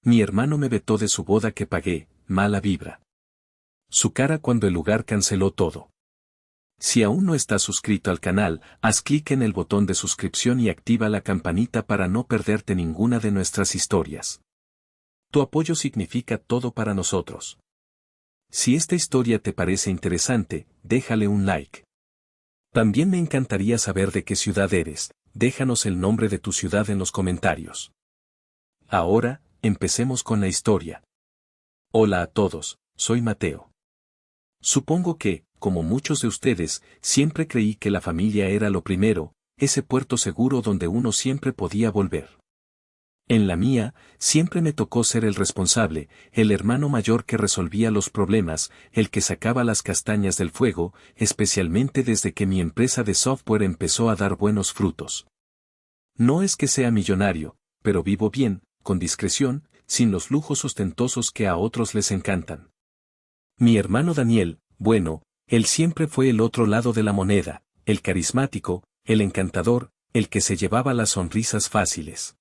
Mi hermano me vetó de su boda que pagué, mala vibra. Su cara cuando el lugar canceló todo. Si aún no estás suscrito al canal, haz clic en el botón de suscripción y activa la campanita para no perderte ninguna de nuestras historias. Tu apoyo significa todo para nosotros. Si esta historia te parece interesante, déjale un like. También me encantaría saber de qué ciudad eres, déjanos el nombre de tu ciudad en los comentarios. Ahora, empecemos con la historia. Hola a todos, soy Mateo. Supongo que, como muchos de ustedes, siempre creí que la familia era lo primero, ese puerto seguro donde uno siempre podía volver. En la mía, siempre me tocó ser el responsable, el hermano mayor que resolvía los problemas, el que sacaba las castañas del fuego, especialmente desde que mi empresa de software empezó a dar buenos frutos. No es que sea millonario, pero vivo bien, con discreción, sin los lujos ostentosos que a otros les encantan. Mi hermano Daniel, bueno, él siempre fue el otro lado de la moneda, el carismático, el encantador, el que se llevaba las sonrisas fáciles.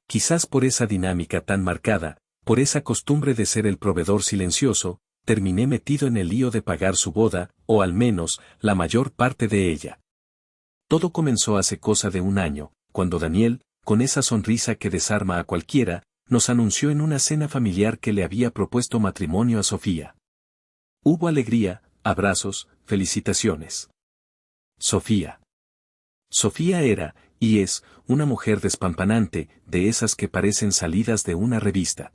Quizás por esa dinámica tan marcada, por esa costumbre de ser el proveedor silencioso, terminé metido en el lío de pagar su boda, o al menos, la mayor parte de ella. Todo comenzó hace cosa de un año, cuando Daniel, con esa sonrisa que desarma a cualquiera, nos anunció en una cena familiar que le había propuesto matrimonio a Sofía. Hubo alegría, abrazos, felicitaciones. Sofía. Sofía era, y es, una mujer despampanante, de esas que parecen salidas de una revista.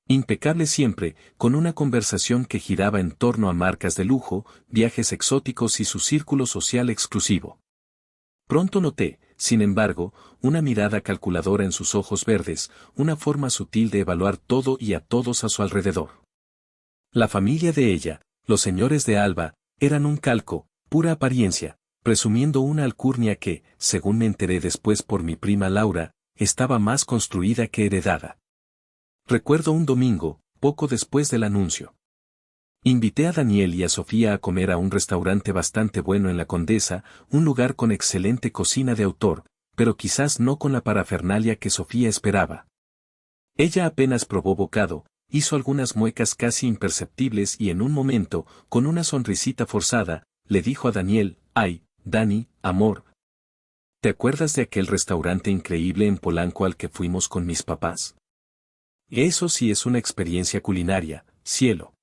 Impecable siempre, con una conversación que giraba en torno a marcas de lujo, viajes exóticos y su círculo social exclusivo. Pronto noté, sin embargo, una mirada calculadora en sus ojos verdes, una forma sutil de evaluar todo y a todos a su alrededor. La familia de ella, los señores de Alba, eran un calco, pura apariencia, presumiendo una alcurnia que, según me enteré después por mi prima Laura, estaba más construida que heredada. Recuerdo un domingo, poco después del anuncio. Invité a Daniel y a Sofía a comer a un restaurante bastante bueno en La Condesa, un lugar con excelente cocina de autor, pero quizás no con la parafernalia que Sofía esperaba. Ella apenas probó bocado, hizo algunas muecas casi imperceptibles y en un momento, con una sonrisita forzada, le dijo a Daniel: «Ay, Dani, amor, ¿te acuerdas de aquel restaurante increíble en Polanco al que fuimos con mis papás? Eso sí es una experiencia culinaria, cielo».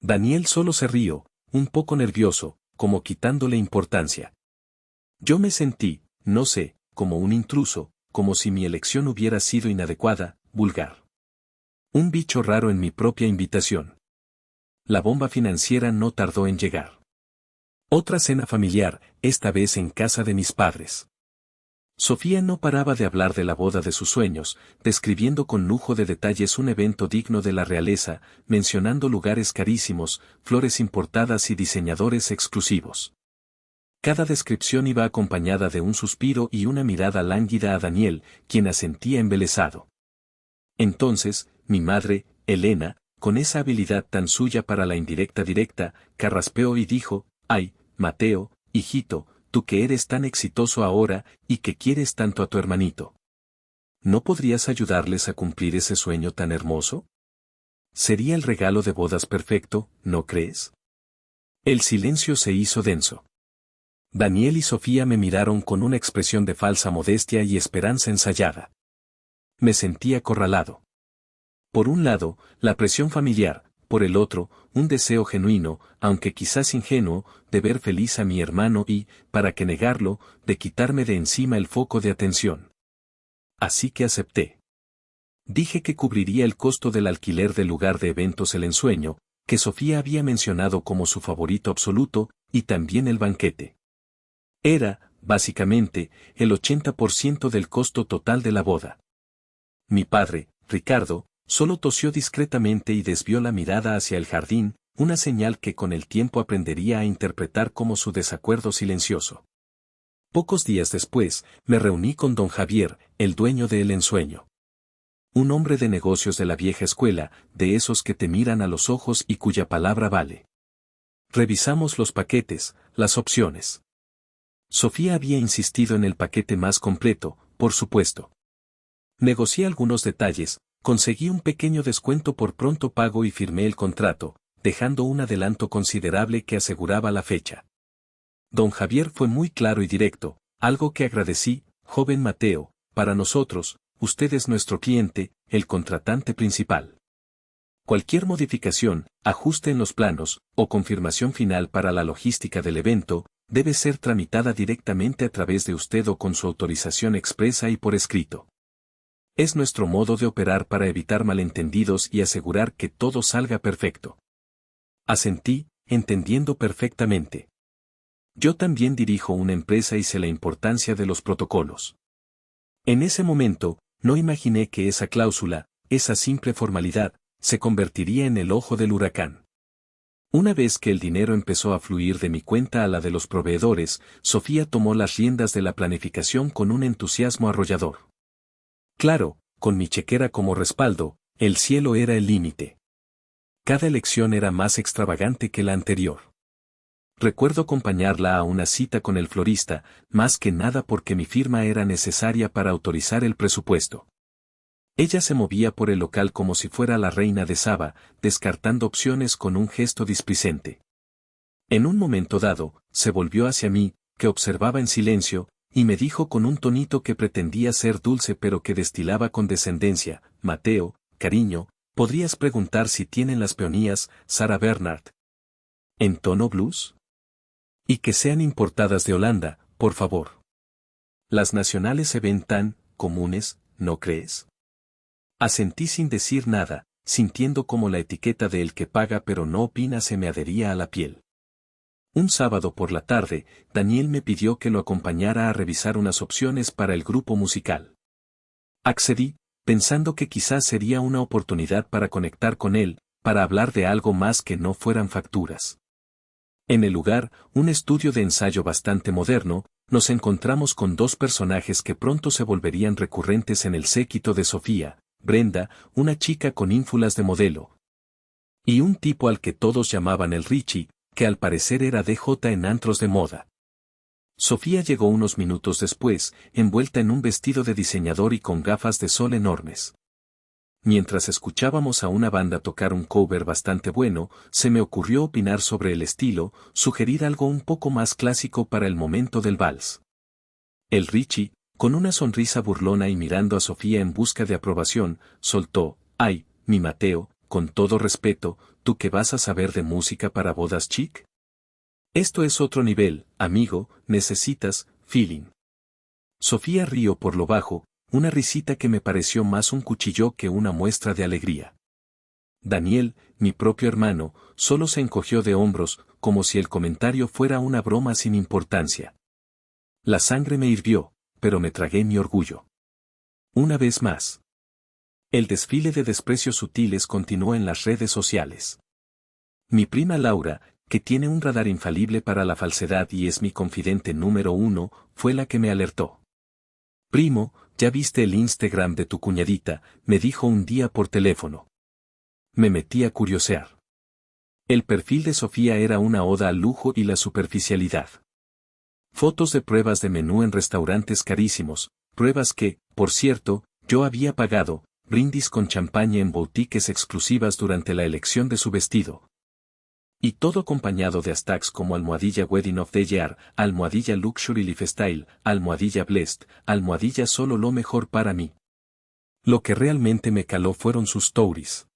Daniel solo se rió, un poco nervioso, como quitándole importancia. Yo me sentí, no sé, como un intruso, como si mi elección hubiera sido inadecuada, vulgar. Un bicho raro en mi propia invitación. La bomba financiera no tardó en llegar. Otra cena familiar, esta vez en casa de mis padres. Sofía no paraba de hablar de la boda de sus sueños, describiendo con lujo de detalles un evento digno de la realeza, mencionando lugares carísimos, flores importadas y diseñadores exclusivos. Cada descripción iba acompañada de un suspiro y una mirada lánguida a Daniel, quien asentía embelesado. Entonces, mi madre, Elena, con esa habilidad tan suya para la indirecta directa, carraspeó y dijo: «Ay, Mateo, hijito, tú que eres tan exitoso ahora, y que quieres tanto a tu hermanito. ¿No podrías ayudarles a cumplir ese sueño tan hermoso? Sería el regalo de bodas perfecto, ¿no crees?». El silencio se hizo denso. Daniel y Sofía me miraron con una expresión de falsa modestia y esperanza ensayada. Me sentí acorralado. Por un lado, la presión familiar, por el otro, un deseo genuino, aunque quizás ingenuo, de ver feliz a mi hermano y, para qué negarlo, de quitarme de encima el foco de atención. Así que acepté. Dije que cubriría el costo del alquiler del lugar de eventos El Ensueño, que Sofía había mencionado como su favorito absoluto, y también el banquete. Era, básicamente, el 80% del costo total de la boda. Mi padre, Ricardo, solo tosió discretamente y desvió la mirada hacia el jardín, una señal que con el tiempo aprendería a interpretar como su desacuerdo silencioso. Pocos días después, me reuní con don Javier, el dueño de El Ensueño. Un hombre de negocios de la vieja escuela, de esos que te miran a los ojos y cuya palabra vale. Revisamos los paquetes, las opciones. Sofía había insistido en el paquete más completo, por supuesto. Negocié algunos detalles, Conseguí un pequeño descuento por pronto pago y firmé el contrato, dejando un adelanto considerable que aseguraba la fecha. Don Javier fue muy claro y directo, algo que agradecí, joven Mateo, para nosotros, usted es nuestro cliente, el contratante principal. Cualquier modificación, ajuste en los planos, o confirmación final para la logística del evento, debe ser tramitada directamente a través de usted o con su autorización expresa y por escrito. Es nuestro modo de operar para evitar malentendidos y asegurar que todo salga perfecto. Asentí, entendiendo perfectamente. Yo también dirijo una empresa y sé la importancia de los protocolos. En ese momento, no imaginé que esa cláusula, esa simple formalidad, se convertiría en el ojo del huracán. Una vez que el dinero empezó a fluir de mi cuenta a la de los proveedores, Sofía tomó las riendas de la planificación con un entusiasmo arrollador. Claro, con mi chequera como respaldo, el cielo era el límite. Cada elección era más extravagante que la anterior. Recuerdo acompañarla a una cita con el florista, más que nada porque mi firma era necesaria para autorizar el presupuesto. Ella se movía por el local como si fuera la reina de Saba, descartando opciones con un gesto displicente. En un momento dado, se volvió hacia mí, que observaba en silencio, y me dijo con un tonito que pretendía ser dulce pero que destilaba condescendencia: Mateo, cariño, ¿podrías preguntar si tienen las peonías, Sarah Bernhardt? ¿En tono blues? Y que sean importadas de Holanda, por favor. Las nacionales se ven tan comunes, ¿no crees? Asentí sin decir nada, sintiendo como la etiqueta de el que paga pero no opina se me adhería a la piel. Un sábado por la tarde, Daniel me pidió que lo acompañara a revisar unas opciones para el grupo musical. Accedí, pensando que quizás sería una oportunidad para conectar con él, para hablar de algo más que no fueran facturas. En el lugar, un estudio de ensayo bastante moderno, nos encontramos con dos personajes que pronto se volverían recurrentes en el séquito de Sofía: Brenda, una chica con ínfulas de modelo, y un tipo al que todos llamaban el Richie, que al parecer era DJ en antros de moda. Sofía llegó unos minutos después, envuelta en un vestido de diseñador y con gafas de sol enormes. Mientras escuchábamos a una banda tocar un cover bastante bueno, se me ocurrió opinar sobre el estilo, sugerir algo un poco más clásico para el momento del vals. El Richie, con una sonrisa burlona y mirando a Sofía en busca de aprobación, soltó: «Ay, mi Mateo, con todo respeto, ¿tú qué vas a saber de música para bodas chic? Esto es otro nivel, amigo, necesitas feeling». Sofía rió por lo bajo, una risita que me pareció más un cuchillo que una muestra de alegría. Daniel, mi propio hermano, solo se encogió de hombros, como si el comentario fuera una broma sin importancia. La sangre me hirvió, pero me tragué mi orgullo. Una vez más. El desfile de desprecios sutiles continuó en las redes sociales. Mi prima Laura, que tiene un radar infalible para la falsedad y es mi confidente número 1, fue la que me alertó. «Primo, ¿ya viste el Instagram de tu cuñadita?», me dijo un día por teléfono. Me metí a curiosear. El perfil de Sofía era una oda al lujo y la superficialidad. Fotos de pruebas de menú en restaurantes carísimos, pruebas que, por cierto, yo había pagado, brindis con champaña en boutiques exclusivas durante la elección de su vestido. Y todo acompañado de hashtags como almohadilla Wedding of the Year, almohadilla Luxury Lifestyle, almohadilla Blessed, almohadilla solo lo mejor para mí. Lo que realmente me caló fueron sus stories.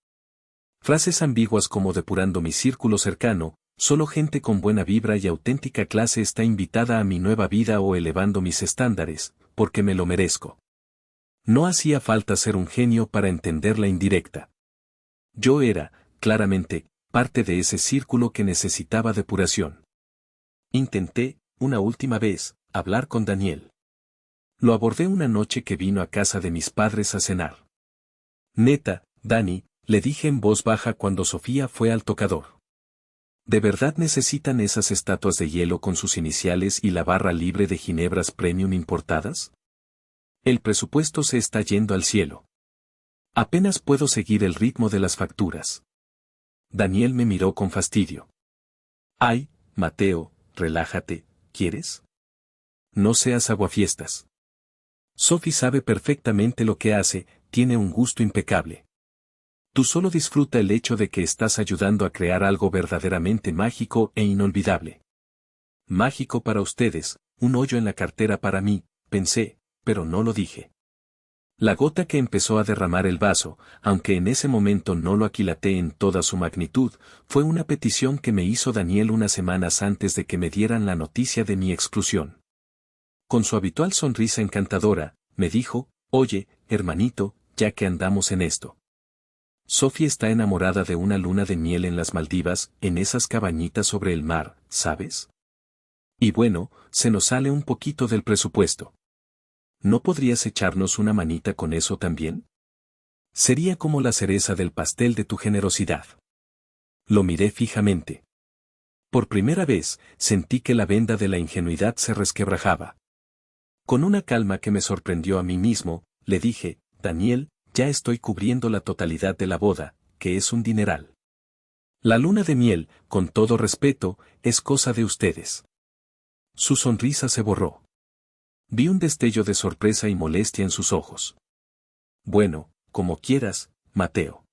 Frases ambiguas como depurando mi círculo cercano, solo gente con buena vibra y auténtica clase está invitada a mi nueva vida, o elevando mis estándares, porque me lo merezco. No hacía falta ser un genio para entender la indirecta. Yo era, claramente, parte de ese círculo que necesitaba depuración. Intenté, una última vez, hablar con Daniel. Lo abordé una noche que vino a casa de mis padres a cenar. «Neta, Dani», le dije en voz baja cuando Sofía fue al tocador. ¿De verdad necesitan esas estatuas de hielo con sus iniciales y la barra libre de ginebras premium importadas? El presupuesto se está yendo al cielo. Apenas puedo seguir el ritmo de las facturas. Daniel me miró con fastidio. «Ay, Mateo, relájate, ¿quieres? No seas aguafiestas. Sophie sabe perfectamente lo que hace, tiene un gusto impecable». Tú solo disfruta el hecho de que estás ayudando a crear algo verdaderamente mágico e inolvidable. Mágico para ustedes, un hoyo en la cartera para mí, pensé, pero no lo dije. La gota que empezó a derramar el vaso, aunque en ese momento no lo aquilaté en toda su magnitud, fue una petición que me hizo Daniel unas semanas antes de que me dieran la noticia de mi exclusión. Con su habitual sonrisa encantadora, me dijo, oye, hermanito, ya que andamos en esto. Sophie está enamorada de una luna de miel en las Maldivas, en esas cabañitas sobre el mar, ¿sabes? Y bueno, se nos sale un poquito del presupuesto. ¿No podrías echarnos una manita con eso también? Sería como la cereza del pastel de tu generosidad. Lo miré fijamente. Por primera vez, sentí que la venda de la ingenuidad se resquebrajaba. Con una calma que me sorprendió a mí mismo, le dije, Daniel, ya estoy cubriendo la totalidad de la boda, que es un dineral. La luna de miel, con todo respeto, es cosa de ustedes. Su sonrisa se borró. Vi un destello de sorpresa y molestia en sus ojos. Bueno, como quieras, Mateo.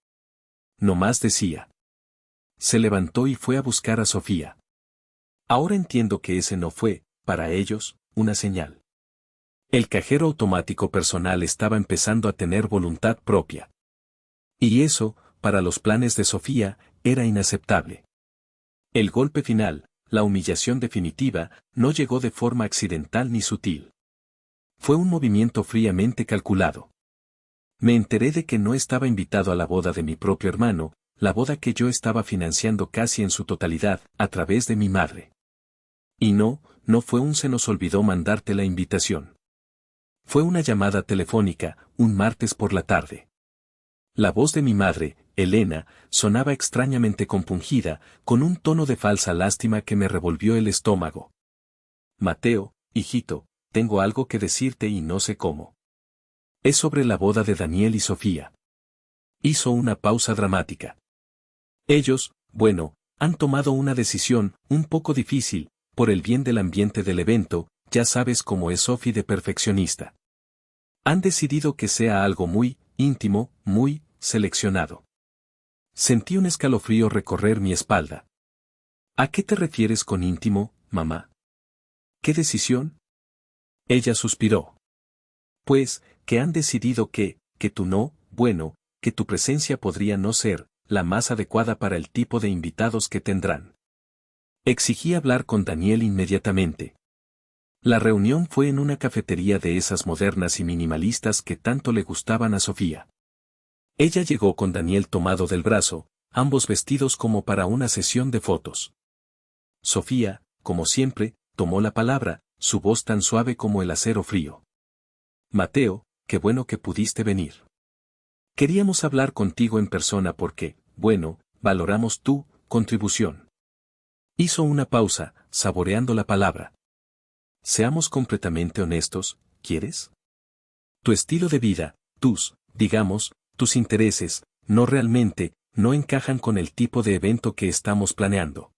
No más decía. Se levantó y fue a buscar a Sofía. Ahora entiendo que ese no fue, para ellos, una señal. El cajero automático personal estaba empezando a tener voluntad propia. Y eso, para los planes de Sofía, era inaceptable. El golpe final, la humillación definitiva, no llegó de forma accidental ni sutil. Fue un movimiento fríamente calculado. Me enteré de que no estaba invitado a la boda de mi propio hermano, la boda que yo estaba financiando casi en su totalidad, a través de mi madre. Y no fue un se nos olvidó mandarte la invitación. Fue una llamada telefónica, un martes por la tarde. La voz de mi madre, Elena, sonaba extrañamente compungida, con un tono de falsa lástima que me revolvió el estómago. Mateo, hijito, tengo algo que decirte y no sé cómo. Es sobre la boda de Daniel y Sofía. Hizo una pausa dramática. Ellos, bueno, han tomado una decisión, un poco difícil, por el bien del ambiente del evento, ya sabes cómo es Sophie de perfeccionista. Han decidido que sea algo muy íntimo, muy seleccionado. Sentí un escalofrío recorrer mi espalda. ¿A qué te refieres con íntimo, mamá? ¿Qué decisión? Ella suspiró. Pues, que han decidido que tú no, bueno, que tu presencia podría no ser la más adecuada para el tipo de invitados que tendrán. Exigí hablar con Daniel inmediatamente. La reunión fue en una cafetería de esas modernas y minimalistas que tanto le gustaban a Sofía. Ella llegó con Daniel tomado del brazo, ambos vestidos como para una sesión de fotos. Sofía, como siempre, tomó la palabra, su voz tan suave como el acero frío. Mateo, qué bueno que pudiste venir. Queríamos hablar contigo en persona porque, bueno, valoramos tu contribución. Hizo una pausa, saboreando la palabra. Seamos completamente honestos, ¿quieres? Tu estilo de vida, tus intereses, no realmente, no encajan con el tipo de evento que estamos planeando.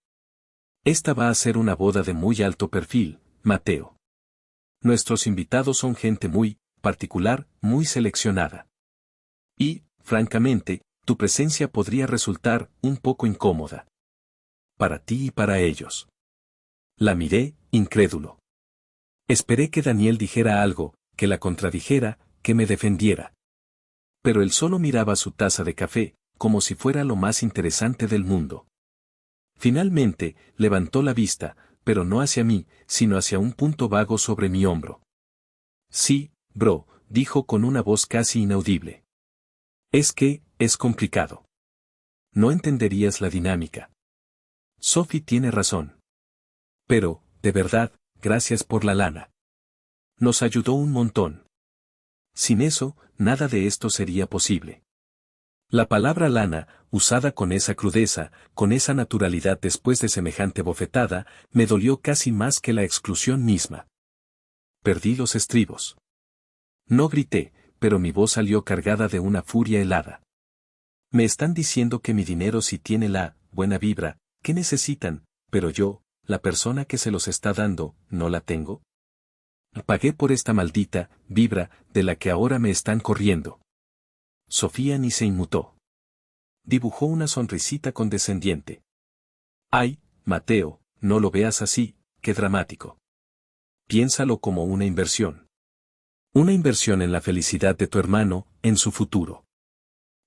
Esta va a ser una boda de muy alto perfil, Mateo. Nuestros invitados son gente muy particular, muy seleccionada. Y, francamente, tu presencia podría resultar un poco incómoda. Para ti y para ellos. La miré, incrédulo. Esperé que Daniel dijera algo, que la contradijera, que me defendiera. Pero él solo miraba su taza de café, como si fuera lo más interesante del mundo. Finalmente, levantó la vista, pero no hacia mí, sino hacia un punto vago sobre mi hombro. Sí, bro, dijo con una voz casi inaudible. Es que, es complicado. No entenderías la dinámica. Sophie tiene razón. Pero, de verdad, gracias por la lana. Nos ayudó un montón. Sin eso, nada de esto sería posible. La palabra lana, usada con esa crudeza, con esa naturalidad después de semejante bofetada, me dolió casi más que la exclusión misma. Perdí los estribos. No grité, pero mi voz salió cargada de una furia helada. Me están diciendo que mi dinero sí tiene la buena vibra, que necesitan, pero yo, la persona que se los está dando, ¿no la tengo? Pagué por esta maldita vibra de la que ahora me están corriendo. Sofía ni se inmutó. dibujó una sonrisita condescendiente. Ay, Mateo, no lo veas así, qué dramático. Piénsalo como una inversión. Una inversión en la felicidad de tu hermano, en su futuro.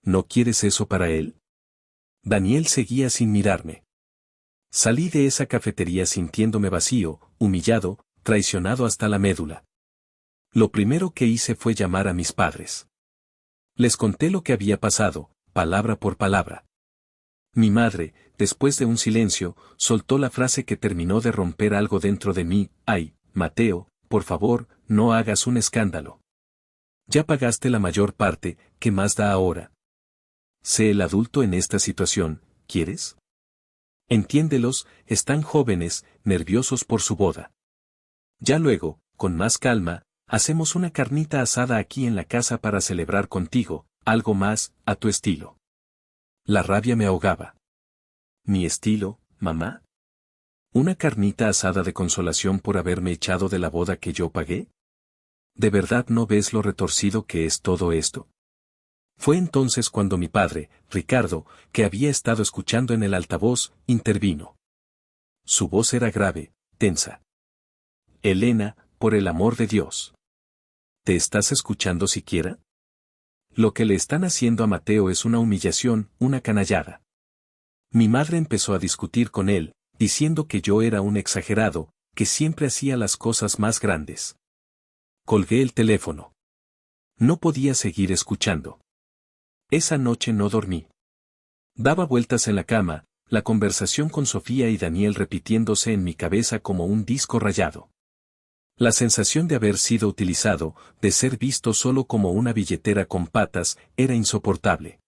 ¿No quieres eso para él? Daniel seguía sin mirarme. Salí de esa cafetería sintiéndome vacío, humillado, traicionado hasta la médula. Lo primero que hice fue llamar a mis padres. Les conté lo que había pasado, palabra por palabra. Mi madre, después de un silencio, soltó la frase que terminó de romper algo dentro de mí: ay, Mateo, por favor, no hagas un escándalo. Ya pagaste la mayor parte, ¿qué más da ahora? Sé el adulto en esta situación, ¿quieres? Entiéndelos, están jóvenes, nerviosos por su boda. Ya luego, con más calma, hacemos una carnita asada aquí en la casa para celebrar contigo, algo más, a tu estilo. La rabia me ahogaba. ¿Mi estilo, mamá? ¿Una carnita asada de consolación por haberme echado de la boda que yo pagué? ¿De verdad no ves lo retorcido que es todo esto? Fue entonces cuando mi padre, Ricardo, que había estado escuchando en el altavoz, intervino. Su voz era grave, tensa. Elena, por el amor de Dios. ¿Te estás escuchando siquiera? Lo que le están haciendo a Mateo es una humillación, una canallada. Mi madre empezó a discutir con él, diciendo que yo era un exagerado, que siempre hacía las cosas más grandes. Colgué el teléfono. No podía seguir escuchando. Esa noche no dormí. Daba vueltas en la cama, la conversación con Sofía y Daniel repitiéndose en mi cabeza como un disco rayado. La sensación de haber sido utilizado, de ser visto solo como una billetera con patas, era insoportable.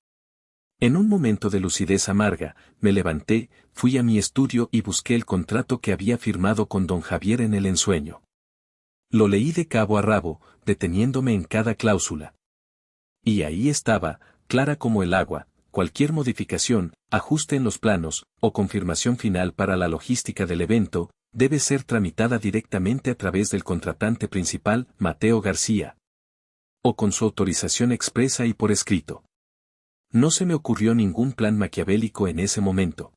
En un momento de lucidez amarga, me levanté, fui a mi estudio y busqué el contrato que había firmado con don Javier en el ensueño. Lo leí de cabo a rabo, deteniéndome en cada cláusula. Y ahí estaba, clara como el agua, cualquier modificación, ajuste en los planos, o confirmación final para la logística del evento, debe ser tramitada directamente a través del contratante principal, Mateo García. O con su autorización expresa y por escrito. No se me ocurrió ningún plan maquiavélico en ese momento.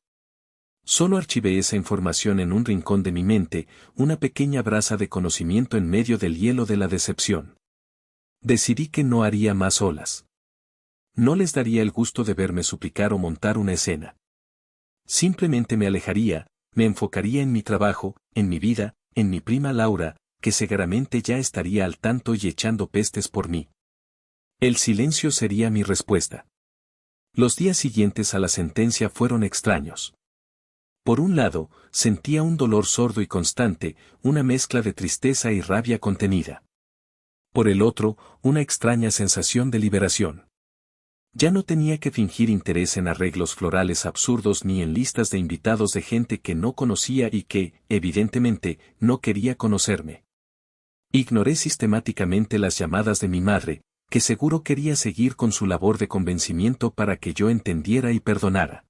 Solo archivé esa información en un rincón de mi mente, una pequeña brasa de conocimiento en medio del hielo de la decepción. Decidí que no haría más olas. No les daría el gusto de verme suplicar o montar una escena. Simplemente me alejaría, me enfocaría en mi trabajo, en mi vida, en mi prima Laura, que seguramente ya estaría al tanto y echando pestes por mí. El silencio sería mi respuesta. Los días siguientes a la sentencia fueron extraños. Por un lado, sentía un dolor sordo y constante, una mezcla de tristeza y rabia contenida. Por el otro, una extraña sensación de liberación. Ya no tenía que fingir interés en arreglos florales absurdos ni en listas de invitados de gente que no conocía y que, evidentemente, no quería conocerme. Ignoré sistemáticamente las llamadas de mi madre, que seguro quería seguir con su labor de convencimiento para que yo entendiera y perdonara.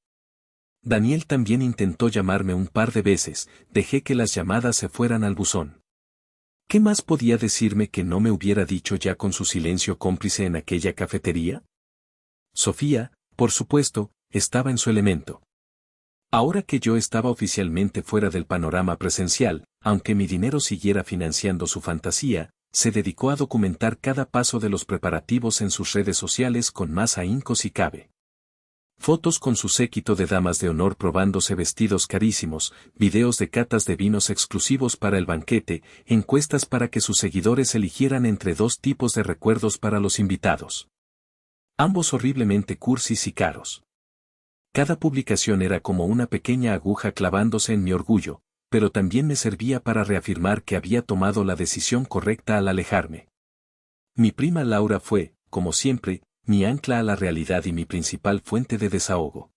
Daniel también intentó llamarme un par de veces, dejé que las llamadas se fueran al buzón. ¿Qué más podía decirme que no me hubiera dicho ya con su silencio cómplice en aquella cafetería? Sofía, por supuesto, estaba en su elemento. Ahora que yo estaba oficialmente fuera del panorama presencial, aunque mi dinero siguiera financiando su fantasía, se dedicó a documentar cada paso de los preparativos en sus redes sociales con más ahínco si cabe. Fotos con su séquito de damas de honor probándose vestidos carísimos, videos de catas de vinos exclusivos para el banquete, encuestas para que sus seguidores eligieran entre dos tipos de recuerdos para los invitados. Ambos horriblemente cursis y caros. Cada publicación era como una pequeña aguja clavándose en mi orgullo, pero también me servía para reafirmar que había tomado la decisión correcta al alejarme. Mi prima Laura fue, como siempre, mi ancla a la realidad y mi principal fuente de desahogo.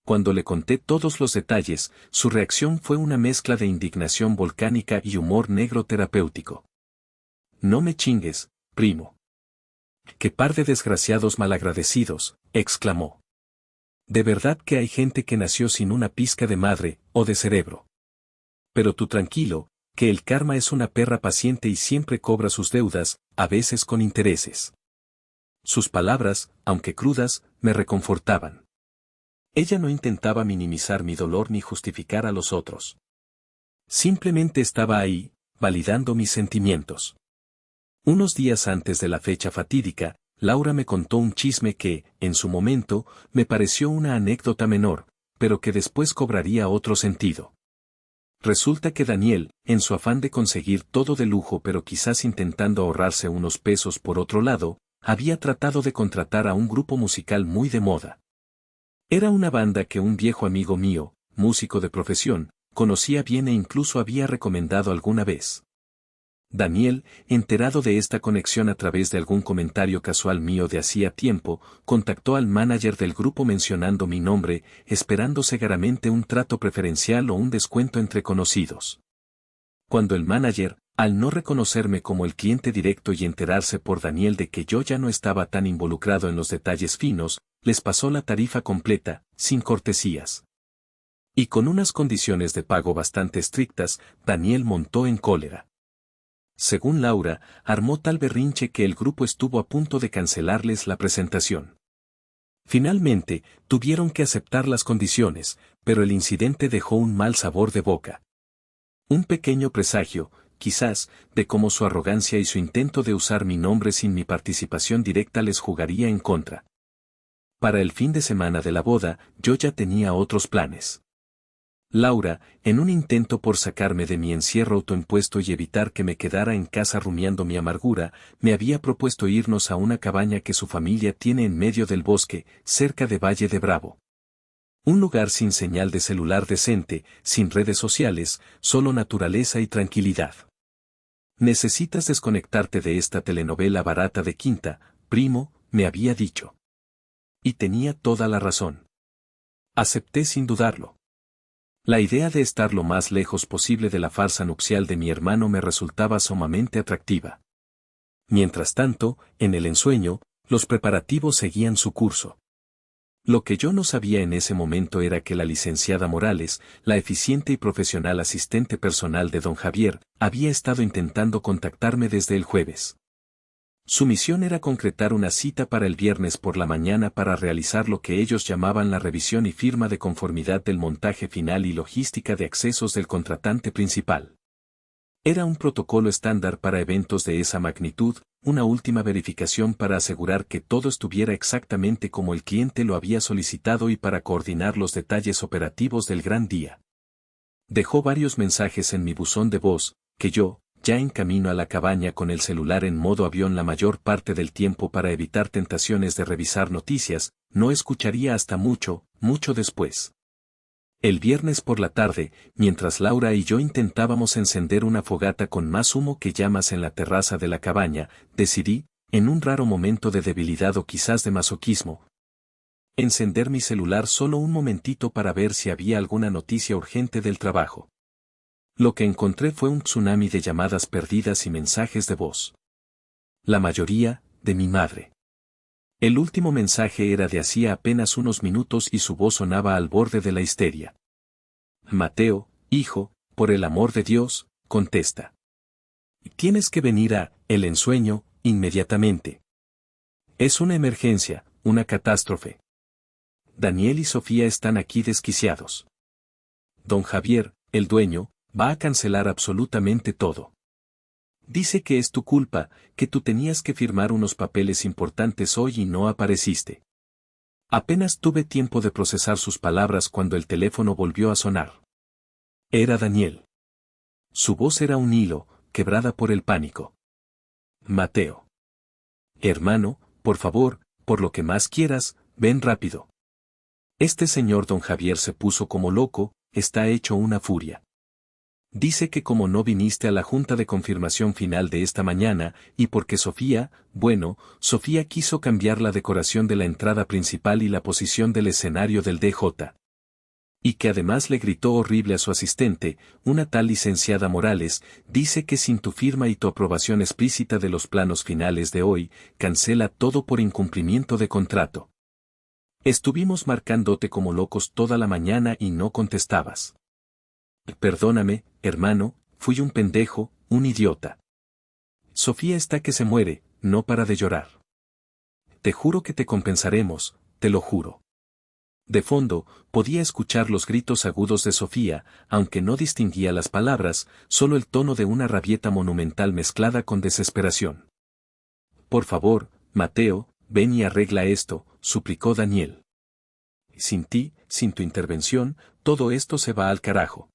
Cuando le conté todos los detalles, su reacción fue una mezcla de indignación volcánica y humor negro terapéutico. No me chingues, primo. ¡Qué par de desgraciados malagradecidos!, exclamó. De verdad que hay gente que nació sin una pizca de madre, o de cerebro. Pero tú tranquilo, que el karma es una perra paciente y siempre cobra sus deudas, a veces con intereses. Sus palabras, aunque crudas, me reconfortaban. Ella no intentaba minimizar mi dolor ni justificar a los otros. Simplemente estaba ahí, validando mis sentimientos. Unos días antes de la fecha fatídica, Laura me contó un chisme que, en su momento, me pareció una anécdota menor, pero que después cobraría otro sentido. Resulta que Daniel, en su afán de conseguir todo de lujo pero quizás intentando ahorrarse unos pesos por otro lado, había tratado de contratar a un grupo musical muy de moda. Era una banda que un viejo amigo mío, músico de profesión, conocía bien e incluso había recomendado alguna vez. Daniel, enterado de esta conexión a través de algún comentario casual mío de hacía tiempo, contactó al manager del grupo mencionando mi nombre, esperando cegaramente un trato preferencial o un descuento entre conocidos. Cuando el manager, al no reconocerme como el cliente directo y enterarse por Daniel de que yo ya no estaba tan involucrado en los detalles finos, les pasó la tarifa completa, sin cortesías. Y con unas condiciones de pago bastante estrictas, Daniel montó en cólera. Según Laura, armó tal berrinche que el grupo estuvo a punto de cancelarles la presentación. Finalmente, tuvieron que aceptar las condiciones, pero el incidente dejó un mal sabor de boca. Un pequeño presagio, quizás, de cómo su arrogancia y su intento de usar mi nombre sin mi participación directa les jugaría en contra. Para el fin de semana de la boda, yo ya tenía otros planes. Laura, en un intento por sacarme de mi encierro autoimpuesto y evitar que me quedara en casa rumiando mi amargura, me había propuesto irnos a una cabaña que su familia tiene en medio del bosque, cerca de Valle de Bravo. Un lugar sin señal de celular decente, sin redes sociales, solo naturaleza y tranquilidad. Necesitas desconectarte de esta telenovela barata de quinta, primo, me había dicho. Y tenía toda la razón. Acepté sin dudarlo. La idea de estar lo más lejos posible de la farsa nupcial de mi hermano me resultaba sumamente atractiva. Mientras tanto, en el ensueño, los preparativos seguían su curso. Lo que yo no sabía en ese momento era que la licenciada Morales, la eficiente y profesional asistente personal de don Javier, había estado intentando contactarme desde el jueves. Su misión era concretar una cita para el viernes por la mañana para realizar lo que ellos llamaban la revisión y firma de conformidad del montaje final y logística de accesos del contratante principal. Era un protocolo estándar para eventos de esa magnitud, una última verificación para asegurar que todo estuviera exactamente como el cliente lo había solicitado y para coordinar los detalles operativos del gran día. Dejó varios mensajes en mi buzón de voz, que yo, ya en camino a la cabaña con el celular en modo avión la mayor parte del tiempo para evitar tentaciones de revisar noticias, no escucharía hasta mucho, mucho después. El viernes por la tarde, mientras Laura y yo intentábamos encender una fogata con más humo que llamas en la terraza de la cabaña, decidí, en un raro momento de debilidad o quizás de masoquismo, encender mi celular solo un momentito para ver si había alguna noticia urgente del trabajo. Lo que encontré fue un tsunami de llamadas perdidas y mensajes de voz. La mayoría, de mi madre. El último mensaje era de hacía apenas unos minutos y su voz sonaba al borde de la histeria. Mateo, hijo, por el amor de Dios, contesta. Tienes que venir a El Ensueño, inmediatamente. Es una emergencia, una catástrofe. Daniel y Sofía están aquí desquiciados. Don Javier, el dueño, va a cancelar absolutamente todo. Dice que es tu culpa, que tú tenías que firmar unos papeles importantes hoy y no apareciste. Apenas tuve tiempo de procesar sus palabras cuando el teléfono volvió a sonar. Era Daniel. Su voz era un hilo, quebrada por el pánico. Mateo. Hermano, por favor, por lo que más quieras, ven rápido. Este señor don Javier se puso como loco, está hecho una furia. Dice que como no viniste a la junta de confirmación final de esta mañana, y porque Sofía quiso cambiar la decoración de la entrada principal y la posición del escenario del DJ. Y que además le gritó horrible a su asistente, una tal licenciada Morales, dice que sin tu firma y tu aprobación explícita de los planos finales de hoy, cancela todo por incumplimiento de contrato. Estuvimos marcándote como locos toda la mañana y no contestabas. Perdóname, hermano, fui un pendejo, un idiota. Sofía está que se muere, no para de llorar. Te juro que te compensaremos, te lo juro. De fondo, podía escuchar los gritos agudos de Sofía, aunque no distinguía las palabras, solo el tono de una rabieta monumental mezclada con desesperación. Por favor, Mateo, ven y arregla esto, suplicó Daniel. Sin ti, sin tu intervención, todo esto se va al carajo.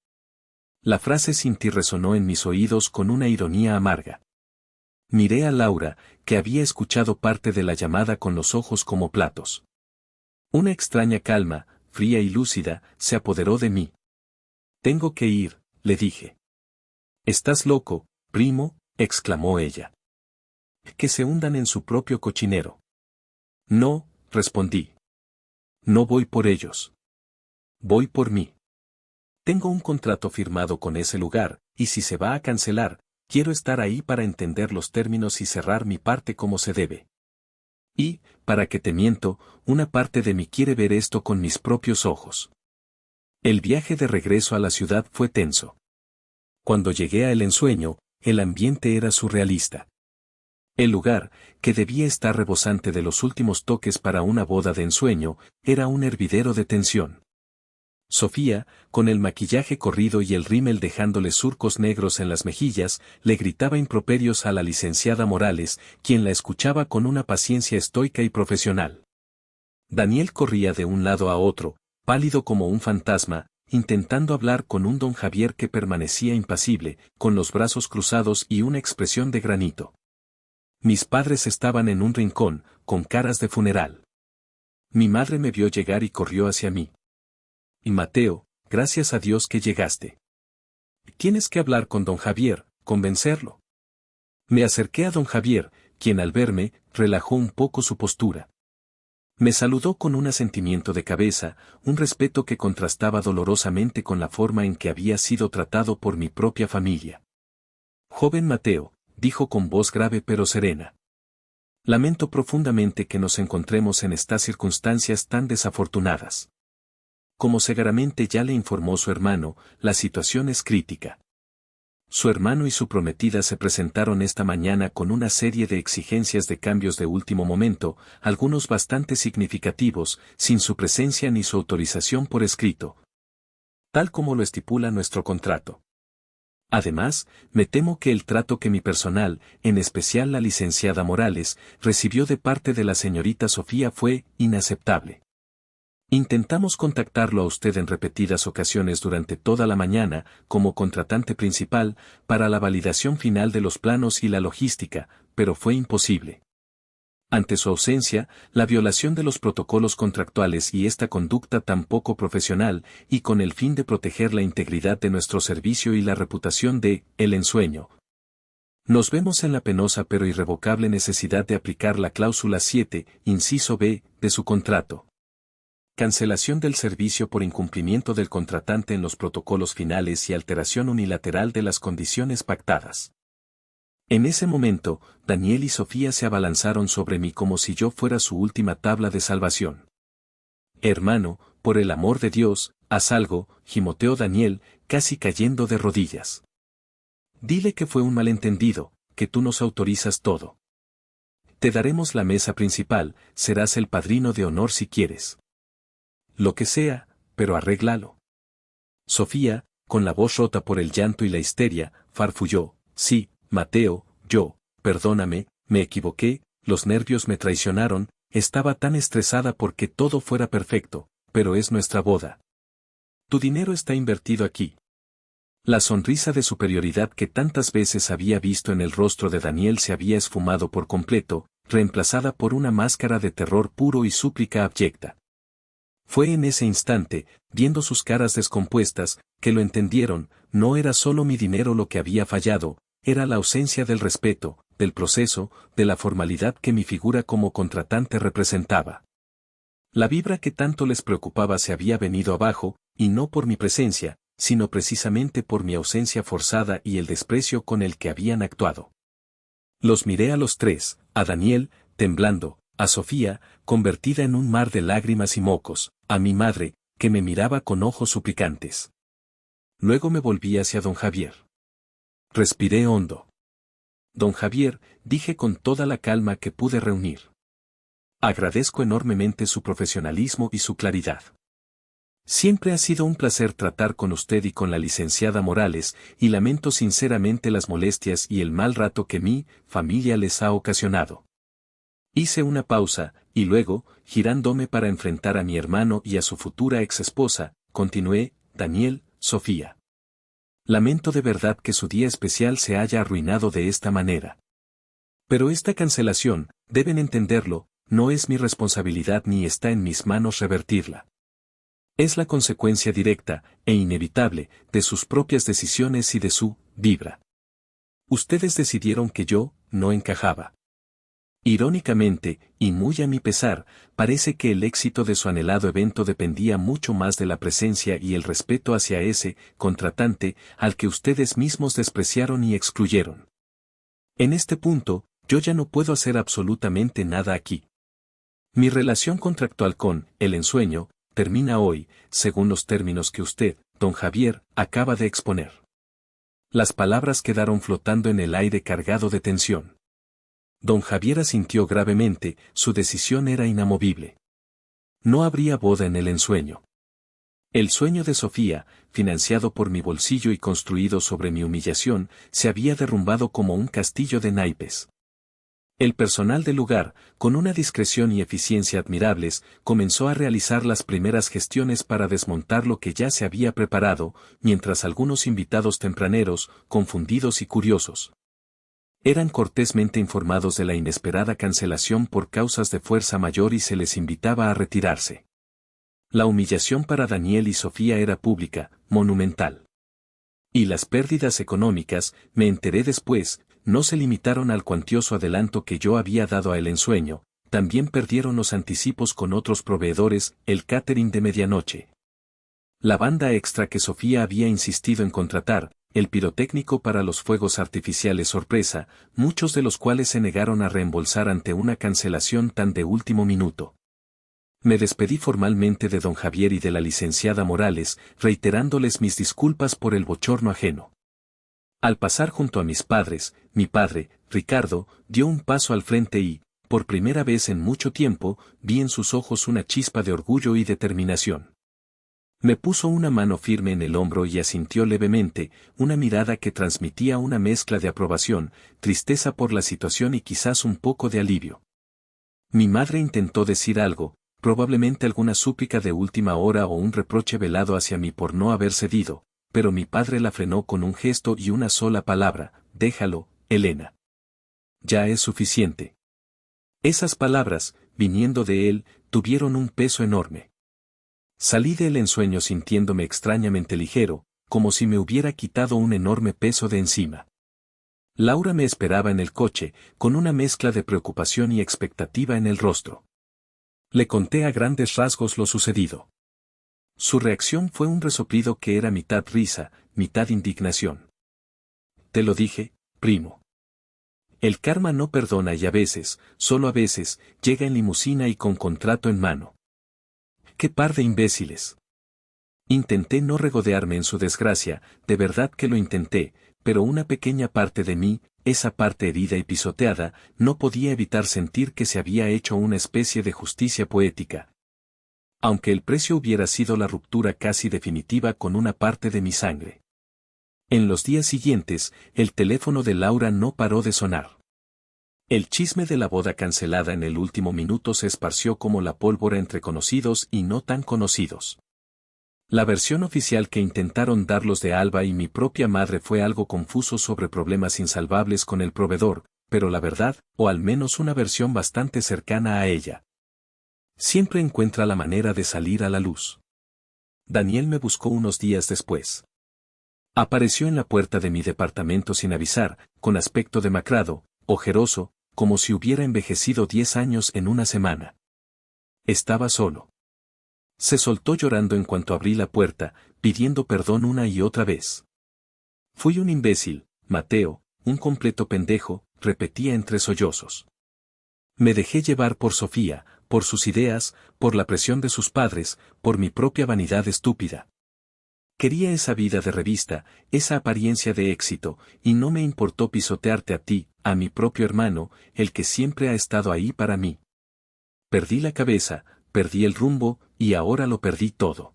La frase sin ti resonó en mis oídos con una ironía amarga. Miré a Laura, que había escuchado parte de la llamada con los ojos como platos. Una extraña calma, fría y lúcida, se apoderó de mí. Tengo que ir, le dije. ¿Estás loco, primo?, exclamó ella. Que se hundan en su propio cochinero. No, respondí. No voy por ellos. Voy por mí. Tengo un contrato firmado con ese lugar, y si se va a cancelar, quiero estar ahí para entender los términos y cerrar mi parte como se debe. Y, para que te miento, una parte de mí quiere ver esto con mis propios ojos. El viaje de regreso a la ciudad fue tenso. Cuando llegué a El Ensueño, el ambiente era surrealista. El lugar, que debía estar rebosante de los últimos toques para una boda de ensueño, era un hervidero de tensión. Sofía, con el maquillaje corrido y el rímel dejándole surcos negros en las mejillas, le gritaba improperios a la licenciada Morales, quien la escuchaba con una paciencia estoica y profesional. Daniel corría de un lado a otro, pálido como un fantasma, intentando hablar con un don Javier que permanecía impasible, con los brazos cruzados y una expresión de granito. Mis padres estaban en un rincón, con caras de funeral. Mi madre me vio llegar y corrió hacia mí. Y Mateo, gracias a Dios que llegaste. Tienes que hablar con don Javier, convencerlo. Me acerqué a don Javier, quien al verme, relajó un poco su postura. Me saludó con un asentimiento de cabeza, un respeto que contrastaba dolorosamente con la forma en que había sido tratado por mi propia familia. Joven Mateo, dijo con voz grave pero serena. Lamento profundamente que nos encontremos en estas circunstancias tan desafortunadas. Como segaramente ya le informó su hermano, la situación es crítica. Su hermano y su prometida se presentaron esta mañana con una serie de exigencias de cambios de último momento, algunos bastante significativos, sin su presencia ni su autorización por escrito. Tal como lo estipula nuestro contrato. Además, me temo que el trato que mi personal, en especial la licenciada Morales, recibió de parte de la señorita Sofía fue inaceptable. Intentamos contactarlo a usted en repetidas ocasiones durante toda la mañana, como contratante principal, para la validación final de los planos y la logística, pero fue imposible. Ante su ausencia, la violación de los protocolos contractuales y esta conducta tan poco profesional, y con el fin de proteger la integridad de nuestro servicio y la reputación de El Ensueño. Nos vemos en la penosa pero irrevocable necesidad de aplicar la cláusula 7, inciso B, de su contrato. Cancelación del servicio por incumplimiento del contratante en los protocolos finales y alteración unilateral de las condiciones pactadas. En ese momento, Daniel y Sofía se abalanzaron sobre mí como si yo fuera su última tabla de salvación. Hermano, por el amor de Dios, haz algo, gimoteó Daniel, casi cayendo de rodillas. Dile que fue un malentendido, que tú nos autorizas todo. Te daremos la mesa principal, serás el padrino de honor si quieres. Lo que sea, pero arréglalo. Sofía, con la voz rota por el llanto y la histeria, farfulló, sí, Mateo, perdóname, me equivoqué, los nervios me traicionaron, estaba tan estresada porque todo fuera perfecto, pero es nuestra boda. Tu dinero está invertido aquí. La sonrisa de superioridad que tantas veces había visto en el rostro de Daniel se había esfumado por completo, reemplazada por una máscara de terror puro y súplica abyecta. Fue en ese instante, viendo sus caras descompuestas, que lo entendieron, no era solo mi dinero lo que había fallado, era la ausencia del respeto, del proceso, de la formalidad que mi figura como contratante representaba. La vibra que tanto les preocupaba se había venido abajo, y no por mi presencia, sino precisamente por mi ausencia forzada y el desprecio con el que habían actuado. Los miré a los tres, a Daniel, temblando, a Sofía, convertida en un mar de lágrimas y mocos, a mi madre, que me miraba con ojos suplicantes. Luego me volví hacia don Javier. Respiré hondo. Don Javier, dije con toda la calma que pude reunir. Agradezco enormemente su profesionalismo y su claridad. Siempre ha sido un placer tratar con usted y con la licenciada Morales, y lamento sinceramente las molestias y el mal rato que mi familia les ha ocasionado. Hice una pausa, y luego, girándome para enfrentar a mi hermano y a su futura exesposa, continué: Daniel, Sofía. Lamento de verdad que su día especial se haya arruinado de esta manera. Pero esta cancelación, deben entenderlo, no es mi responsabilidad ni está en mis manos revertirla. Es la consecuencia directa, e inevitable, de sus propias decisiones y de su vibra. Ustedes decidieron que yo no encajaba. Irónicamente, y muy a mi pesar, parece que el éxito de su anhelado evento dependía mucho más de la presencia y el respeto hacia ese contratante al que ustedes mismos despreciaron y excluyeron. En este punto, yo ya no puedo hacer absolutamente nada aquí. Mi relación contractual con el ensueño termina hoy, según los términos que usted, don Javier, acaba de exponer. Las palabras quedaron flotando en el aire cargado de tensión. Don Javier asintió gravemente, su decisión era inamovible. No habría boda en el ensueño. El sueño de Sofía, financiado por mi bolsillo y construido sobre mi humillación, se había derrumbado como un castillo de naipes. El personal del lugar, con una discreción y eficiencia admirables, comenzó a realizar las primeras gestiones para desmontar lo que ya se había preparado, mientras algunos invitados tempraneros, confundidos y curiosos, eran cortésmente informados de la inesperada cancelación por causas de fuerza mayor y se les invitaba a retirarse. La humillación para Daniel y Sofía era pública, monumental. Y las pérdidas económicas, me enteré después, no se limitaron al cuantioso adelanto que yo había dado a El Ensueño, también perdieron los anticipos con otros proveedores, el catering de medianoche, la banda extra que Sofía había insistido en contratar, el pirotécnico para los fuegos artificiales sorpresa, muchos de los cuales se negaron a reembolsar ante una cancelación tan de último minuto. Me despedí formalmente de don Javier y de la licenciada Morales, reiterándoles mis disculpas por el bochorno ajeno. Al pasar junto a mis padres, mi padre, Ricardo, dio un paso al frente y, por primera vez en mucho tiempo, vi en sus ojos una chispa de orgullo y determinación. Me puso una mano firme en el hombro y asintió levemente, una mirada que transmitía una mezcla de aprobación, tristeza por la situación y quizás un poco de alivio. Mi madre intentó decir algo, probablemente alguna súplica de última hora o un reproche velado hacia mí por no haber cedido, pero mi padre la frenó con un gesto y una sola palabra: déjalo, Elena. Ya es suficiente. Esas palabras, viniendo de él, tuvieron un peso enorme. Salí del ensueño sintiéndome extrañamente ligero, como si me hubiera quitado un enorme peso de encima. Laura me esperaba en el coche, con una mezcla de preocupación y expectativa en el rostro. Le conté a grandes rasgos lo sucedido. Su reacción fue un resoplido que era mitad risa, mitad indignación. Te lo dije, primo. El karma no perdona y a veces, solo a veces, llega en limusina y con contrato en mano. ¡Qué par de imbéciles! Intenté no regodearme en su desgracia, de verdad que lo intenté, pero una pequeña parte de mí, esa parte herida y pisoteada, no podía evitar sentir que se había hecho una especie de justicia poética. Aunque el precio hubiera sido la ruptura casi definitiva con una parte de mi sangre. En los días siguientes, el teléfono de Laura no paró de sonar. El chisme de la boda cancelada en el último minuto se esparció como la pólvora entre conocidos y no tan conocidos. La versión oficial que intentaron dar los de Alba y mi propia madre fue algo confuso sobre problemas insalvables con el proveedor, pero la verdad, o al menos una versión bastante cercana a ella, siempre encuentra la manera de salir a la luz. Daniel me buscó unos días después. Apareció en la puerta de mi departamento sin avisar, con aspecto demacrado, ojeroso, como si hubiera envejecido 10 años en una semana. Estaba solo. Se soltó llorando en cuanto abrí la puerta, pidiendo perdón una y otra vez. Fui un imbécil, Mateo, un completo pendejo, repetía entre sollozos. Me dejé llevar por Sofía, por sus ideas, por la presión de sus padres, por mi propia vanidad estúpida. Quería esa vida de revista, esa apariencia de éxito, y no me importó pisotearte a ti, a mi propio hermano, el que siempre ha estado ahí para mí. Perdí la cabeza, perdí el rumbo, y ahora lo perdí todo.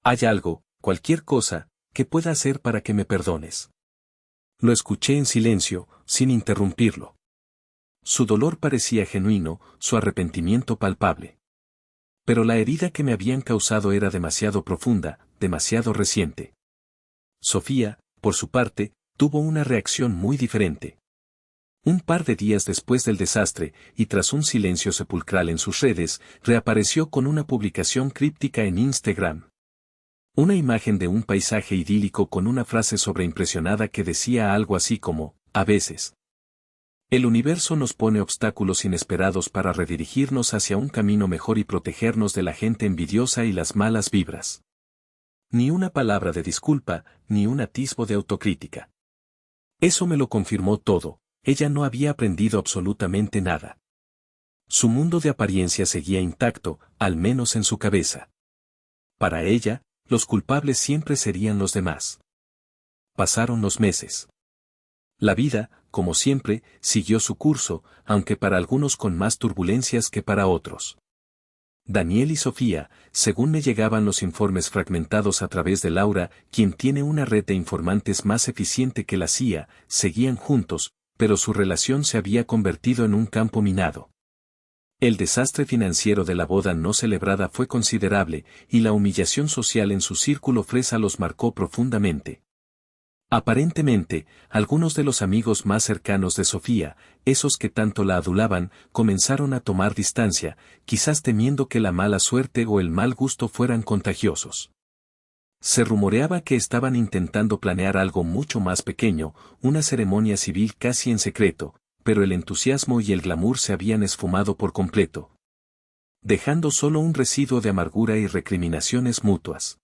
Hay algo, cualquier cosa, que pueda hacer para que me perdones. Lo escuché en silencio, sin interrumpirlo. Su dolor parecía genuino, su arrepentimiento palpable. Pero la herida que me habían causado era demasiado profunda, demasiado reciente. Sofía, por su parte, tuvo una reacción muy diferente. Un par de días después del desastre, y tras un silencio sepulcral en sus redes, reapareció con una publicación críptica en Instagram. Una imagen de un paisaje idílico con una frase sobreimpresionada que decía algo así como, a veces. El universo nos pone obstáculos inesperados para redirigirnos hacia un camino mejor y protegernos de la gente envidiosa y las malas vibras. Ni una palabra de disculpa, ni un atisbo de autocrítica. Eso me lo confirmó todo, ella no había aprendido absolutamente nada. Su mundo de apariencia seguía intacto, al menos en su cabeza. Para ella, los culpables siempre serían los demás. Pasaron los meses. La vida, como siempre, siguió su curso, aunque para algunos con más turbulencias que para otros. Daniel y Sofía, según me llegaban los informes fragmentados a través de Laura, quien tiene una red de informantes más eficiente que la CIA, seguían juntos, pero su relación se había convertido en un campo minado. El desastre financiero de la boda no celebrada fue considerable, y la humillación social en su círculo fresa los marcó profundamente. Aparentemente, algunos de los amigos más cercanos de Sofía, esos que tanto la adulaban, comenzaron a tomar distancia, quizás temiendo que la mala suerte o el mal gusto fueran contagiosos. Se rumoreaba que estaban intentando planear algo mucho más pequeño, una ceremonia civil casi en secreto, pero el entusiasmo y el glamour se habían esfumado por completo, dejando solo un residuo de amargura y recriminaciones mutuas.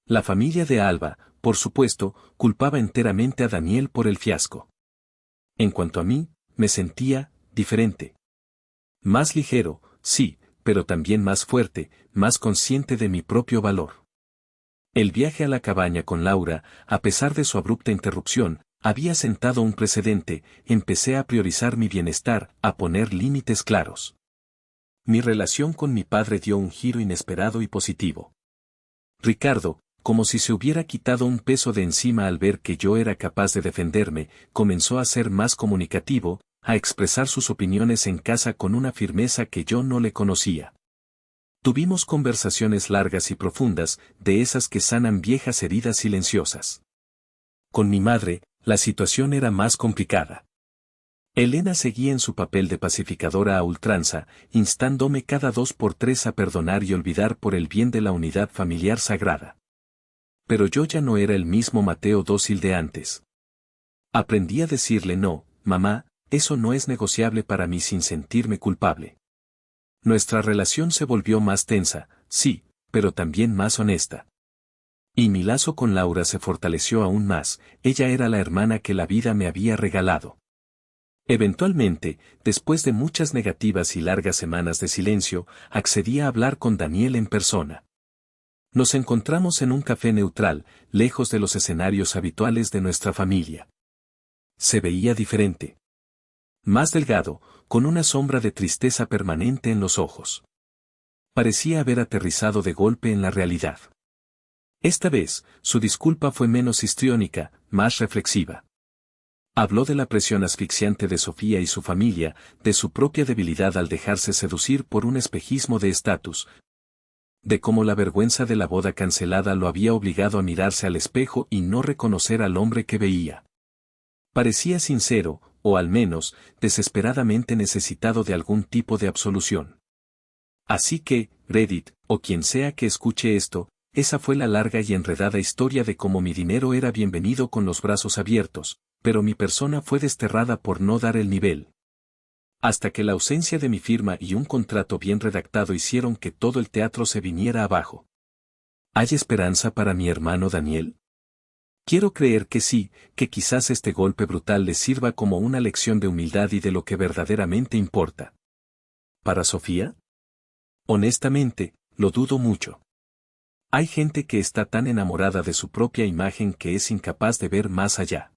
La familia de Alba, por supuesto, culpaba enteramente a Daniel por el fiasco. En cuanto a mí, me sentía diferente. Más ligero, sí, pero también más fuerte, más consciente de mi propio valor. El viaje a la cabaña con Laura, a pesar de su abrupta interrupción, había sentado un precedente. Empecé a priorizar mi bienestar, a poner límites claros. Mi relación con mi padre dio un giro inesperado y positivo. Ricardo, como si se hubiera quitado un peso de encima al ver que yo era capaz de defenderme, comenzó a ser más comunicativo, a expresar sus opiniones en casa con una firmeza que yo no le conocía. Tuvimos conversaciones largas y profundas, de esas que sanan viejas heridas silenciosas. Con mi madre, la situación era más complicada. Elena seguía en su papel de pacificadora a ultranza, instándome cada 2 por 3 a perdonar y olvidar por el bien de la unidad familiar sagrada. Pero yo ya no era el mismo Mateo dócil de antes. Aprendí a decirle no, mamá, eso no es negociable para mí sin sentirme culpable. Nuestra relación se volvió más tensa, sí, pero también más honesta. Y mi lazo con Laura se fortaleció aún más, ella era la hermana que la vida me había regalado. Eventualmente, después de muchas negativas y largas semanas de silencio, accedí a hablar con Daniel en persona. Nos encontramos en un café neutral, lejos de los escenarios habituales de nuestra familia. Se veía diferente. Más delgado, con una sombra de tristeza permanente en los ojos. Parecía haber aterrizado de golpe en la realidad. Esta vez, su disculpa fue menos histriónica, más reflexiva. Habló de la presión asfixiante de Sofía y su familia, de su propia debilidad al dejarse seducir por un espejismo de estatus, de cómo la vergüenza de la boda cancelada lo había obligado a mirarse al espejo y no reconocer al hombre que veía. Parecía sincero, o al menos, desesperadamente necesitado de algún tipo de absolución. Así que, Reddit, o quien sea que escuche esto, esa fue la larga y enredada historia de cómo mi dinero era bienvenido con los brazos abiertos, pero mi persona fue desterrada por no dar el nivel. Hasta que la ausencia de mi firma y un contrato bien redactado hicieron que todo el teatro se viniera abajo. ¿Hay esperanza para mi hermano Daniel? Quiero creer que sí, que quizás este golpe brutal le sirva como una lección de humildad y de lo que verdaderamente importa. ¿Para Sofía? Honestamente, lo dudo mucho. Hay gente que está tan enamorada de su propia imagen que es incapaz de ver más allá.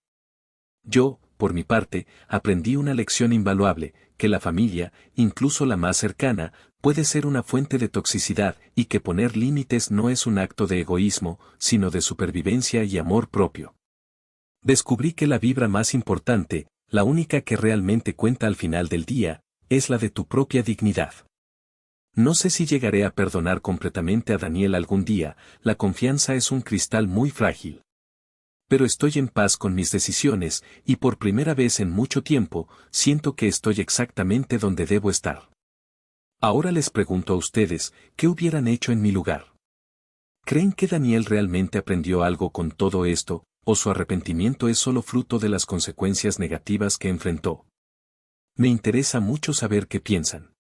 Yo, por mi parte, aprendí una lección invaluable, que la familia, incluso la más cercana, puede ser una fuente de toxicidad y que poner límites no es un acto de egoísmo, sino de supervivencia y amor propio. Descubrí que la vibra más importante, la única que realmente cuenta al final del día, es la de tu propia dignidad. No sé si llegaré a perdonar completamente a Daniel algún día, la confianza es un cristal muy frágil. Pero estoy en paz con mis decisiones, y por primera vez en mucho tiempo, siento que estoy exactamente donde debo estar. Ahora les pregunto a ustedes, ¿qué hubieran hecho en mi lugar? ¿Creen que Daniel realmente aprendió algo con todo esto, o su arrepentimiento es solo fruto de las consecuencias negativas que enfrentó? Me interesa mucho saber qué piensan.